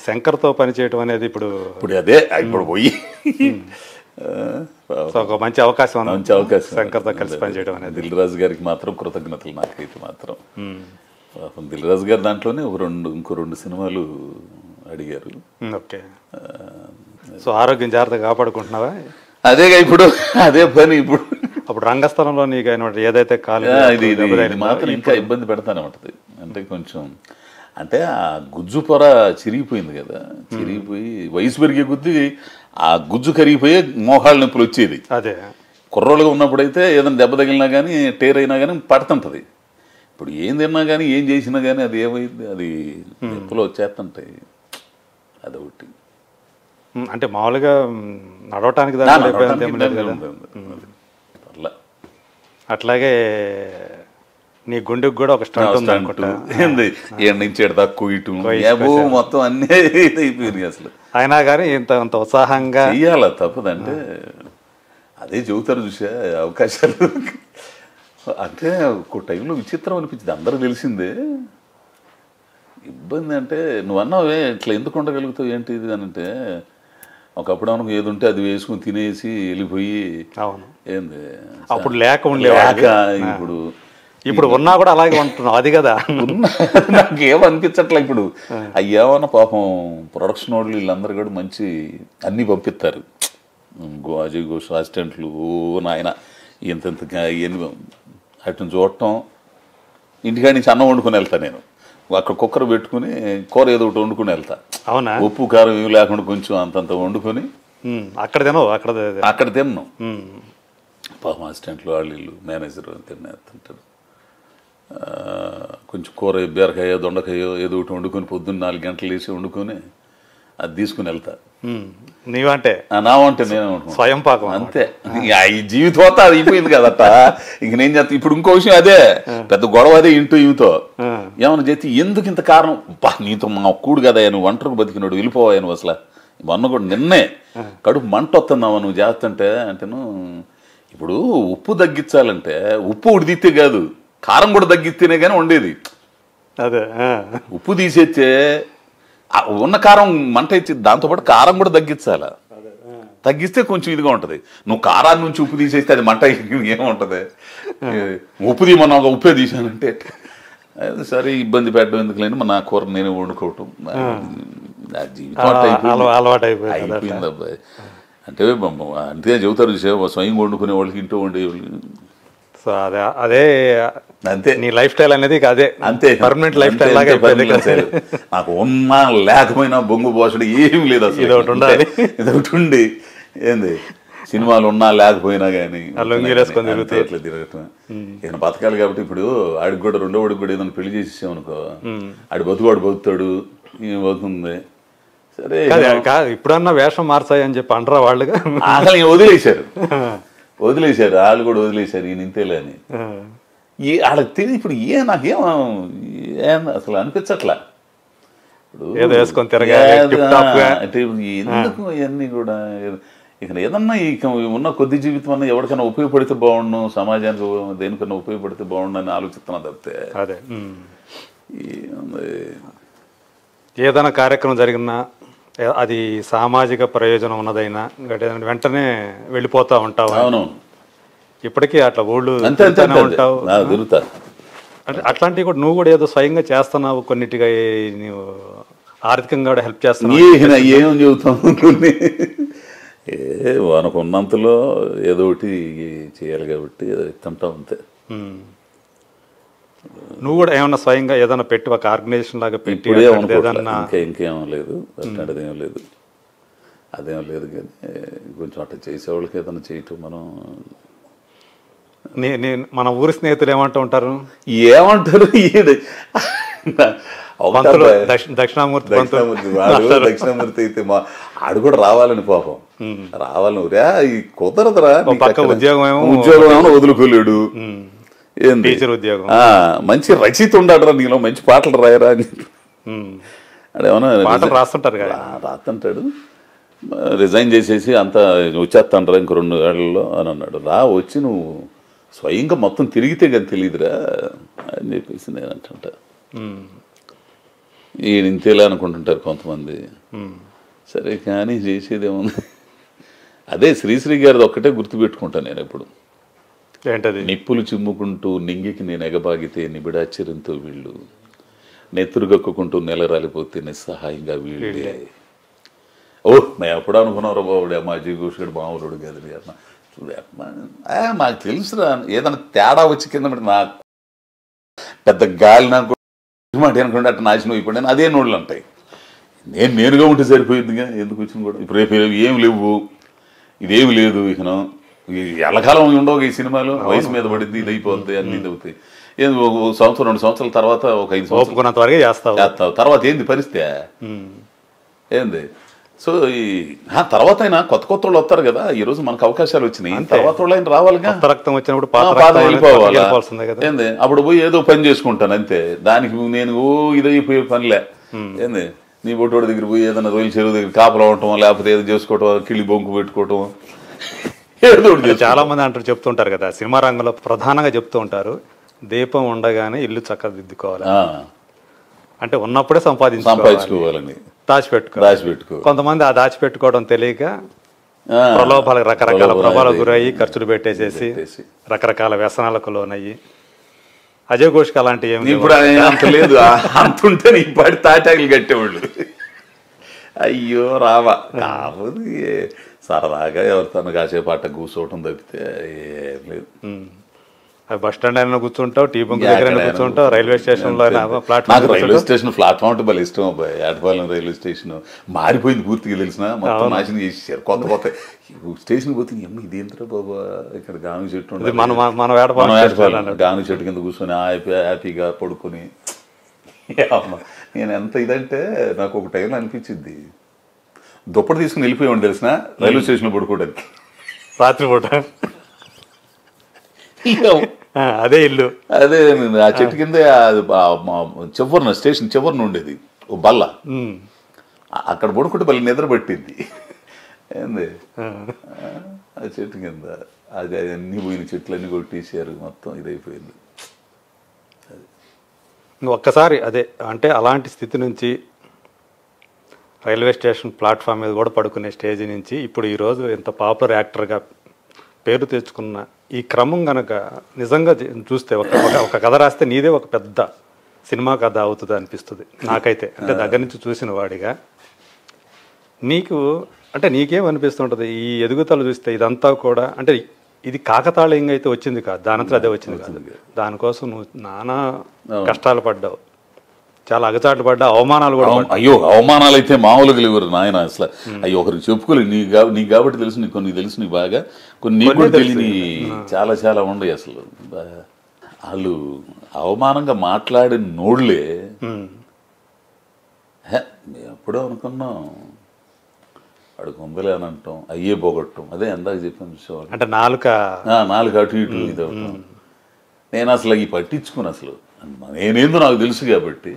శంకర్తో పనిచేయటం అనేది ఇప్పుడు అదే ఇప్పుడు పోయి ఒక మంచి అవకాశం, మంచి అవకాశం శంకర్తో కలిసి పనిచేయడం అనేది. దిల్ రాజు గారికి మాత్రం కృతజ్ఞతలు నాకైతే మాత్రం. దిల్ రాజు గారు దాంట్లోనే ఇంకో రెండు సినిమాలు అడిగారు. ఓకే, సో ఆరోగ్యం జాగ్రత్తగా కాపాడుకుంటున్నావా? అదేగా ఇప్పుడు అదే పని. ఇప్పుడు అప్పుడు రంగస్థలంలో నీకు ఏదైతే ఇది మాత్రం ఇంకా ఇబ్బంది పెడతానే ఉంటుంది. అంటే కొంచెం అంటే ఆ గుజ్జు పొర చిరిగిపోయింది కదా, చిరిగిపోయి వయసు పెరిగే కొద్దీ ఆ గుజ్జు కరిగిపోయే మోకాళ్ళ నొప్పులు వచ్చేది. అదే కుర్రోళ్ళుగా ఉన్నప్పుడైతే ఏదైనా దెబ్బ తగిలినా కానీ టేర్ అయినా కానీ పడుతుంటుంది. ఇప్పుడు ఏం తిన్నా కానీ ఏం చేసినా కానీ అది ఏమైంది, అది నొప్పులు వచ్చేస్తుంటాయి. అదొకటి. అంటే మామూలుగా నడవటానికి అట్లాగే నీ గుండెకి కూడా ఒక స్టంట్ ఉంది అనుకుంటా. నుంచి తక్కువ ఇటు మొత్తం అన్నీ అయిపోయింది అసలు. అయినా కానీ ఇంత ఉత్సాహంగా చెయ్యాల తప్పదంటే అదే చెబుతారు చూసా అవకాశాలు. అంటే ఒక టైంలో విచిత్రం అనిపించింది, అందరూ తెలిసిందే. ఇబ్బంది అంటే నువ్వు అన్నావే ఇట్లా ఎందుకు ఉండగలుగుతావు ఏంటి ఇది అని అంటే, ఒకప్పుడు మనకు ఏది ఉంటే అది వేసుకుని తినేసి వెళ్ళిపోయి ఏంది అప్పుడు లేక ఇప్పుడు ఉన్నా కూడా అలాగే ఉంటున్నావు. అది కదా నాకేమనిపించట్లే ఇప్పుడు. అయ్యేమన్నా పాపం ప్రొడక్షన్ వాళ్ళు వీళ్ళందరూ కూడా మంచి అన్నీ పంపిస్తారు. అజయ్ ఘోష్ అసిస్టెంట్లు నాయన ఇంతగా అటు చూడటం. ఇంటికాడి నుంచి అన్నం వండుకొని వెళ్తా నేను. అక్కడ కుక్కర్ పెట్టుకుని కూర ఏదో ఒకటి వండుకుని వెళ్తా. అవునా? ఉప్పు కారం ఇవి లేకుండా కొంచెం అంతంత వండుకొని అక్కడ తిన్నావు. అక్కడ తిన్నాం. పాపం అసిస్టెంట్లు వాళ్ళు వీళ్ళు మేనేజర్ తింటాడు. కొంచెం కూర బీరకాయో దొండకాయో ఏదో ఒకటి వండుకొని పొద్దున్న 4 గంటలు వేసి వండుకొని అది తీసుకుని వెళ్తా. నీవంటే నా వంటే నేను స్వయం పాకం అంతే. ఈ జీవితం అంతా అది అయిపోయింది కదట. ఇంక నేను చేస్తా. ఇప్పుడు ఇంకో విషయం అదే పెద్ద గొడవ అదే ఇంటూ ఇవితో ఏమన్నా చేస్తే ఎందుకు ఇంత కారణం, నీతో మా కూడు కదా నువ్వు ఒంటరికి బతికినాడు వెళ్ళిపోవా నువ్వు అసలు మొన్న కూడా నిన్నే కడుపు మంట వస్తున్నావా నువ్వు చేస్తుంటే అంటేను. ఇప్పుడు ఉప్పు తగ్గించాలంటే ఉప్పు ఉడిదితే కాదు కారం కూడా తగ్గిస్తేనే కానీ ఉండేది. అదే ఉప్పు తీసేస్తే ఉన్న కారం మంట ఇచ్చి దాంతోపాటు కారం కూడా తగ్గించాల. తగ్గిస్తే కొంచెం ఇదిగా ఉంటుంది. నువ్వు కారాన్ని నుంచి ఉప్పు తీసేస్తే అది మంట ఏముంటుంది. ఉప్పు తీయమన్నా ఒక ఉప్పే తీసానంటే సరే ఇబ్బంది పెట్టడం ఎందుకు లేని నా కూర నేనే వండుకోవటం. జీవితం అలవాటు అయిపోయింది అబ్బాయి. అంటే అంతే చెబుతారు స్వయం వండుకునే వాళ్ళకి ఇంట్లో వండేవాళ్ళు. సో అదే అంతే నీ లైఫ్ స్టైల్ అనేది అదే. అంతే పర్మనెంట్ లైఫ్ స్టైల్ లాగా నాకు ఉన్నా లేకపోయినా బొంగు పోసడు ఏం లేదు అసలు. ఇదొకటి ఉండి ఏంది సినిమాలు ఉన్నా లేకపోయినా కానీ ఎట్లా తిరగటం ఈయన బతకాలి. కాబట్టి ఇప్పుడు ఆడికి కూడా రెండో వాడికి కూడా ఏదైనా పెళ్లి చేసేసామనుకో ఆడి బతుకువాడు బతుకుతాడు ఈయన బతుకుంది. సరే ఇప్పుడన్నా వేషం మార్చాయి అని చెప్పి అంటారా వాళ్ళుగా. అసలు వదిలేశారు వాళ్ళు కూడా వదిలేశారు ఈయన ఇంతేలే అని. వాళ్ళకి తెలియదు ఇప్పుడు నాకేం అసలు అనిపించట్లా. ఇప్పుడు అంటే ఎందుకు ఇవన్నీ కూడా ఇక ఏదన్నా ఇక ఉన్న కొద్ది జీవితం అన్నా ఎవరికైనా ఉపయోగపడితే బాగుండు, సమాజానికి దేనికన్నా ఉపయోగపడితే బాగుండు అని ఆలోచిస్తున్నా తప్పితే అదే ఏదైనా కార్యక్రమం జరిగినా అది సామాజిక ప్రయోజనం ఉన్నదైనా వెంటనే వెళ్ళిపోతా ఉంటావు. అవును, ఇప్పటికీ అట్లా ఊళ్ళు ఉంటావు అంటే అట్లాంటివి కూడా నువ్వు కూడా ఏదో స్వయంగా చేస్తున్నావు. కొన్నిటిగా నువ్వు ఆర్థికంగా కూడా హెల్ప్ చేస్తున్నావు. ఏం చెబుతావు కొన్ని మనకున్నంతలో ఏదో ఒకటి చేయాలి కాబట్టి ఇస్తుంటావు అంతే. నువ్వు కూడా ఏమన్నా స్వయంగా ఏదైనా పెట్టి ఒక ఆర్గనైజేషన్ లాగా పెట్టి ఇంకేం లేదు అట్లాంటిది ఏం లేదు. అదేం లేదు కానీ కొంచెం అట్లా చేసేవాళ్ళకి ఏదైనా చేయటం మనం. మన ఊరి స్నేహితులు ఏమంటూ ఉంటారు దక్షిణామూర్తి దక్షిణామూర్తి అయితే ఆడు కూడా రావాలని పాపం రావాలని కుదరదురా. ఉద్యోగం ఏమో వదులుకోలేడు. టీచర్ ఉద్యోగం మంచి రచయిత ఉన్నాడు నీలో మంచి పాటలు రాయరా అని అదేమన్నా రాస్తుంటారు రాస్తుంటాడు. రిజైన్ చేసేసి అంతా వచ్చేస్తాను రా ఇంకో 2 ఏళ్లలో అని అన్నాడు. వచ్చి నువ్వు స్వయంగా మొత్తం తిరిగితే కానీ తెలియదురా అని చెప్పేసి నేను అంటుంటా. ఇంతేలా అనుకుంటుంటారు కొంతమంది. సరే కానీ చేసేదేముంది. అదే శ్రీశ్రీ గారిది ఒక్కటే గుర్తుపెట్టుకుంటాను నేను ఎప్పుడు. ఏంటది? నిప్పులు చిమ్ముకుంటూ నింగికి నేను ఎగబాగితే నిబిడాశ్చర్యంతో వీళ్ళు, నెత్తురుగక్కుకుంటూ నెల రాలిపోతే నిస్సహాయంగా వీళ్ళే. ఓ మేము ఎప్పుడు అనుకున్నారో బాబుడే మా జీగోషుడు మామూలుడు గదిలి అన్న చూడే మాకు తెలుసురా. ఏదైనా తేడా వచ్చి కింద నాకు పెద్ద గాలి నాకు అనుకుంటే అట్లా నాశనం అయిపోయాను. అదే నోళ్ళు అంటాయి. నేనుగా ఉంటే సరిపోయిందిగా, ఎందుకు వచ్చింది కూడా. ఇప్పుడు రేపు ఏం లేవు, ఇదేమి లేదు. ఇక ఎల్లకాలం ఉండవు ఈ సినిమాలు. వయసు మీద పడింది, ఇది అయిపోద్ది, అన్ని ఇది అవుతాయి. ఏంది ఒక సంవత్సరం 2 సంవత్సరాల తర్వాత ఒక 5 సంవత్సరాలు చేస్తావు. తర్వాత ఏంది పరిస్థితి ఏంది? సో ఈ తర్వాత అయినా కొత్త వాళ్ళు వస్తారు కదా. ఈ రోజు మనకు అవకాశాలు వచ్చినాయి, తర్వాత వాళ్ళు అయినా రావాలిగా. రక్తం వచ్చినప్పుడు వెళ్ళిపోవాలి ఏంది. అప్పుడు పోయి ఏదో పని చేసుకుంటాను అంతే. దానికి నేను ఇదైపోయే పనిలే. ఏంది నీ బొట్టోడి దగ్గర పోయి ఏదైనా రొయ్యల చెరువు దగ్గర కాపలా ఉండటం, లేకపోతే ఏదో చేసుకోవటం, కిళ్ళి బొంకు పెట్టుకోవటం. చాలా మంది అంటారు, చెప్తుంటారు కదా, సినిమా రంగంలో ప్రధానంగా చెప్తూ ఉంటారు, దీపం ఉండగానే ఇల్లు చక్కదిద్దుకోవాలి. అంటే ఉన్నప్పుడే సంపాదించుకోవాలని దాచిపెట్టుకో. కొంతమంది ఆ దాచిపెట్టుకోవడం తెలియక ప్రలోభాలకు రకరకాల ప్రభావాలకు గురయ్యి ఖర్చులు పెట్టేసేసి రకరకాల వ్యసనాలకు లోనయ్యి. అజయ్ ఘోష్కి అలాంటి ఏమి ఇప్పుడు అంత లేదు. అంతుంటే నీ పాటి తాటాకులు కట్టేవాళ్ళు. అయ్యో రావా కాకపోతే సరదాగా ఎవరితో కాసేపు అట్ట కూర్చోవటం తప్పితే ఏం లేదు. బస్ స్టాండ్ అయినా కూర్చుంటావు, టీ బంక్ దగ్గర కూర్చుంటావు, రైల్వే స్టేషన్ లో నాకు రైల్వే స్టేషన్ ప్లాట్ఫామ్ అంటే భలే ఇష్టం అబ్బాయి. ఏటపాలెం రైల్వే స్టేషన్ మారిపోయింది పూర్తిగా, తెలిసిన మొత్తం నాశనం చేసేసారు. కొత్త స్టేషన్ పోతే ఇదేంద్రా బాబా, ఇక్కడ గాను చెట్టు ఉంటుంది, గాను చెట్టు కింద కూర్చొని హ్యాపీగా పడుకొని. నేను ఎంత ఇదంటే నాకు ఒక టైంలో అనిపించింది, దుప్పటి తీసుకుని వెళ్ళిపోయాడు తెలిసిన రైల్వే స్టేషన్లో పడుకోవడానికి రాత్రి పూట. అదే ఇల్లు, అదే ఆ చెట్టు కింద చివరిన స్టేషన్ చివరిన ఉండేది ఓ బల్ల, అక్కడ పడుకుంటే బల్ల నిద్ర పట్టింది. ఏంది ఆ చెట్టు కింద అది అన్ని పోయిన చెట్లన్నీ కొట్టేసారు, మొత్తం ఇదైపోయింది. ఒక్కసారి అదే అంటే అలాంటి స్థితి నుంచి రైల్వే స్టేషన్ ప్లాట్ఫామ్ మీద కూడా పడుకునే స్టేజ్ నుంచి ఇప్పుడు ఈరోజు ఇంత పాపులర్ యాక్టర్గా పేరు తెచ్చుకున్న ఈ క్రమం కనుక నిజంగా చూస్తే ఒక కథ రాస్తే నీదే ఒక పెద్ద సినిమా కథ అవుతుంది అనిపిస్తుంది నాకైతే. అంటే దగ్గర నుంచి చూసిన వాడిగా నీకు అంటే నీకేమనిపిస్తుంటుంది ఈ ఎదుగుదల చూస్తే? ఇదంతా కూడా అంటే ఇది కాకతాళీయంగా అయితే వచ్చింది కాదు, దానంతా అదే వచ్చింది కాదు. దానికోసం నువ్వు నానా కష్టాలు పడ్డావు, చాలా అగచాట్లు పడ్డా, అవమానాలు కూడా. అయ్యో అవమానాలు అయితే మామూలుగా లేవరు నాయన అసలు. అయ్యో ఒకరికి చెప్పుకోలేదు, నీకు కాబట్టి తెలుసు, నీకు కొన్ని తెలుసు, నీకు బాగా కొన్ని కూడా తెలియని చాలా చాలా ఉండవు అసలు. వాళ్ళు అవమానంగా మాట్లాడిన నోళ్లే ఎప్పుడో అనుకున్నాం వాడికి ఉందలే అని అంటాం, అయ్యే పోగొట్టం. అదే ఎందాక చెప్పాను చూసేవాళ్ళు, అంటే నాలుక అటు ఇటు ఇది అవటం. నేను అసలు ఈ పట్టించుకుని అసలు నేనేందో నాకు తెలుసు కాబట్టి,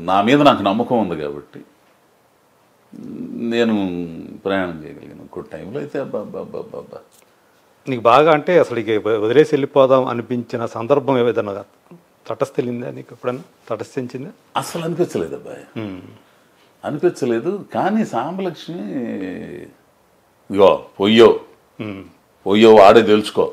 నా మీద నాకు నమ్మకం ఉంది కాబట్టి నేను ప్రయాణం చేయగలిగాను. ఇంకో టైంలో అయితే అబ్బా నీకు బాగా అంటే అసలు ఇక వదిలేసి వెళ్ళిపోదాం అనిపించిన సందర్భం ఏదైనా తటస్థిందా నీకు? ఎప్పుడన్నా తటస్థించిందా? అసలు అనిపించలేదు అబ్బాయి, అనిపించలేదు. కానీ సాంబలక్ష్మి ఇగో పొయ్యో ఆడే తెలుసుకో,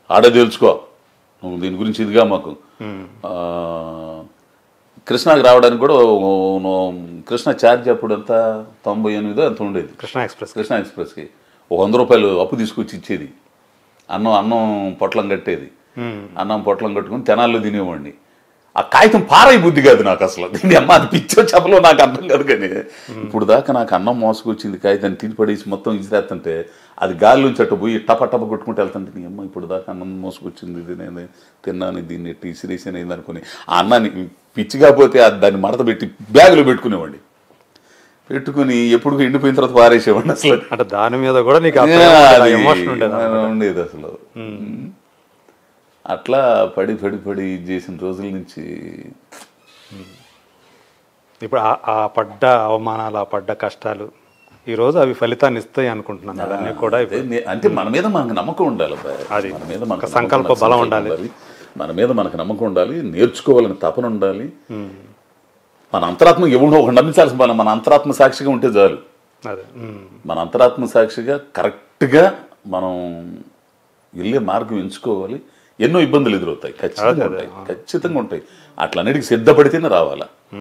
ఆడే తెలుసుకో నువ్వు దీని గురించి ఇదిగా మాకు. కృష్ణాకి రావడానికి కూడా కృష్ణ ఛార్జ్ అప్పుడు అంతా 98 అంత ఉండేది. కృష్ణా ఎక్స్ప్రెస్కి 100 రూపాయలు అప్పు తీసుకొచ్చి ఇచ్చేది. అన్నం పొట్లం కట్టేది, అన్నం పొట్లం కట్టుకుని తెనాల్లో తినేవాడిని. ఆ కాగితం పారాయి బుద్ధి కాదు నాకు అసలు. దీన్ని అమ్మ అది పిచ్చో చెప్పలో నాకు అర్థం కాదు. కానీ ఇప్పుడు దాకా నాకు అన్నం మోసుకొచ్చింది కాగితాన్ని తిని పడేసి మొత్తం ఇచ్చిరేస్తుంటే అది గాలిలోంచి అట్టు పోయి టప కొట్టుకుంటూ వెళ్తుంటే నీ అమ్మ ఇప్పుడు దాకా అన్నం మోసుకొచ్చింది ఇది, నేను తిన్నాను, దీన్ని ఎట్టి ఇసిరేసాను అయింది అనుకుని ఆ అన్నాన్ని పిచ్చి కాకపోతే దాన్ని మడత పెట్టి బ్యాగులో పెట్టుకునేవాడిని. పెట్టుకుని ఎప్పుడు ఎండిపోయిన తర్వాత పారేసేవాడిని అసలు. అంటే దాని మీద కూడా నీకు ఉండేది అసలు. అట్లా పడి చేసిన రోజుల నుంచి ఇప్పుడు ఆ పడ్డ అవమానాలు, ఆ పడ్డ కష్టాలు ఈరోజు అవి ఫలితాన్ని ఇస్తాయి అనుకుంటున్నాను. అవన్నీ కూడా అంటే మన మీద మనకు నమ్మకం ఉండాలి, అది మన మీద సంకల్ప బలం ఉండాలి. మన మీద మనకు నమ్మకం ఉండాలి, నేర్చుకోవాలని తపన ఉండాలి. మన అంతరాత్మ ఎవరినో ఒక నమ్మించాల్సిన పని, మన అంతరాత్మ సాక్షిగా ఉంటే చాలు. అదే మన అంతరాత్మ సాక్షిగా కరెక్ట్గా మనం వెళ్ళే మార్గం ఎంచుకోవాలి. ఎన్నో ఇబ్బందులు ఎదురవుతాయి, ఖచ్చితంగా ఉంటాయి, ఖచ్చితంగా ఉంటాయి. అట్లన్నిటికీ సిద్ధపడితేనే రావాలా.